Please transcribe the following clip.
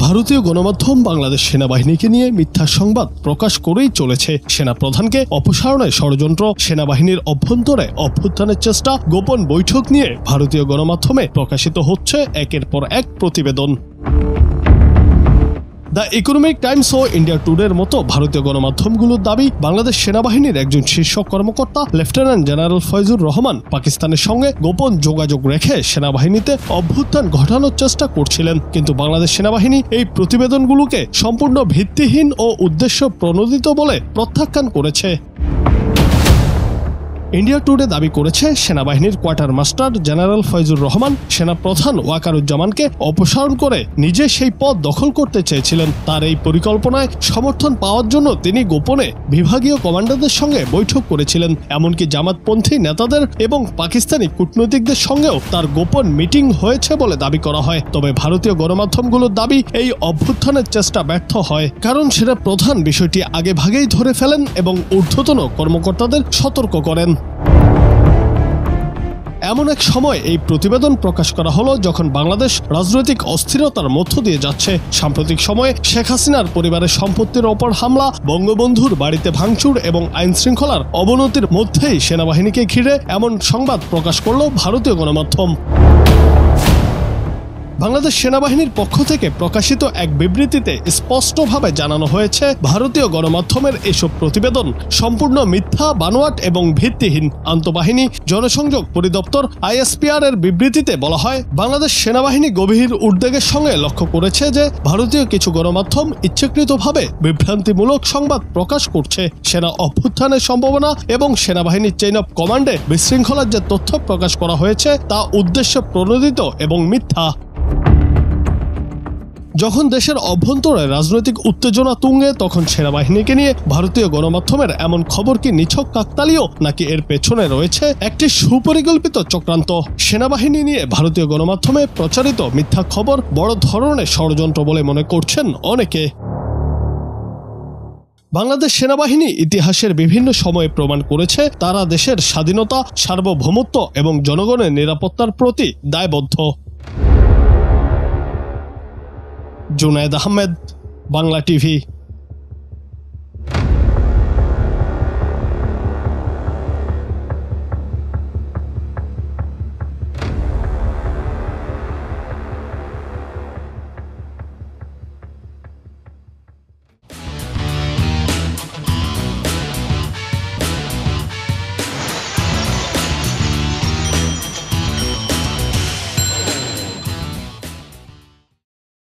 ভারতীয় গণমাধ্যম বাংলাদেশ সেনাবাহিনীকে নিয়ে মিথ্যা সংবাদ প্রকাশ করেই চলেছে। সেনাপ্রধানকে অপসারণে ষড়যন্ত্র, সেনাবাহিনীর অভ্যন্তরে অভ্যুত্থানের চেষ্টা, গোপন বৈঠক নিয়ে ভারতীয় গণমাধ্যমে প্রকাশিত হচ্ছে একের পর এক প্রতিবেদন। দ্য ইকোনমিক টাইমস ও ইন্ডিয়া টুডের মতো ভারতীয় গণমাধ্যমগুলোর দাবি, বাংলাদেশ সেনাবাহিনীর একজন শীর্ষ কর্মকর্তা লেফটেন্যান্ট জেনারেল ফয়জুর রহমান পাকিস্তানের সঙ্গে গোপন যোগাযোগ রেখে সেনাবাহিনীতে অভ্যুত্থান ঘটানোর চেষ্টা করছিলেন। কিন্তু বাংলাদেশ সেনাবাহিনী এই প্রতিবেদনগুলোকে সম্পূর্ণ ভিত্তিহীন ও উদ্দেশ্য প্রণোদিত বলে প্রত্যাখ্যান করেছে। ইন্ডিয়া টুডে দাবি করেছে, সেনাবাহিনীর quarter master general Faizur Rahman সেনাপ্রধান ওয়াকারুজ্জামানকে অপসারণ করে নিজে সেই পদ দখল করতে চেয়েছিলেন। তার এই পরিকল্পনায় সমর্থন পাওয়ার জন্য তিনি গোপনে বিভাগীয় কমান্ডারদের সঙ্গে বৈঠক করেছিলেন। এমনকি জামাতপন্থী নেতাদের এবং পাকিস্তানি কূটনীতিকদের সঙ্গেও তার গোপন মিটিং হয়েছে বলে দাবি করা হয়। তবে ভারতীয় গণমাধ্যমগুলোর দাবি, এই অভ্যুত্থানের চেষ্টা ব্যর্থ হয়, কারণ সেনাপ্রধান বিষয়টি আগে ভাগেই ধরে ফেলেন এবং ঊর্ধ্বতন কর্মকর্তাদের সতর্ক করেন। এমন এক সময় এই প্রতিবেদন প্রকাশ করা হলো যখন বাংলাদেশ রাজনৈতিক অস্থিরতার মধ্য দিয়ে যাচ্ছে। সাম্প্রতিক সময়ে শেখ হাসিনার পরিবারের সম্পত্তির ওপর হামলা, বঙ্গবন্ধুর বাড়িতে ভাঙচুর এবং আইন শৃঙ্খলার অবনতির মধ্যেই সেনাবাহিনীকে ঘিরে এমন সংবাদ প্রকাশ করল ভারতীয় গণমাধ্যম। বাংলাদেশ সেনাবাহিনীর পক্ষ থেকে প্রকাশিত এক বিবৃতিতে স্পষ্টভাবে জানানো হয়েছে, ভারতীয় গণমাধ্যমের এসব প্রতিবেদন সম্পূর্ণ মিথ্যা, বানোয়াট এবং ভিত্তিহীন। আন্তঃবাহিনী জনসংযোগ পরিদপ্তর ISPR এর বিবৃতিতে বলা হয়, বাংলাদেশ সেনাবাহিনী গভীর উদ্বেগের সঙ্গে লক্ষ্য করেছে যে ভারতীয় কিছু গণমাধ্যম ইচ্ছাকৃতভাবে বিভ্রান্তিমূলক সংবাদ প্রকাশ করছে। সেনা অভ্যুত্থানের সম্ভাবনা এবং সেনাবাহিনীর চেইন অফ কমান্ডে বিশৃঙ্খলার যে তথ্য প্রকাশ করা হয়েছে তা উদ্দেশ্য প্রণোদিত এবং মিথ্যা। যখন দেশের অভ্যন্তরে রাজনৈতিক উত্তেজনা তুঙ্গে, তখন সেনাবাহিনীকে নিয়ে ভারতীয় গণমাধ্যমের এমন খবর কি নিছক কাকতালীয়, নাকি এর পেছনে রয়েছে একটি সুপরিকল্পিত চক্রান্ত? সেনাবাহিনী নিয়ে ভারতীয় গণমাধ্যমে প্রচারিত মিথ্যা খবর বড় ধরনের ষড়যন্ত্র বলে মনে করছেন অনেকে। বাংলাদেশ সেনাবাহিনী ইতিহাসের বিভিন্ন সময়ে প্রমাণ করেছে তারা দেশের স্বাধীনতা, সার্বভৌমত্ব এবং জনগণের নিরাপত্তার প্রতি দায়বদ্ধ। জুনায়েদ আহমেদ, বাংলা টিভি।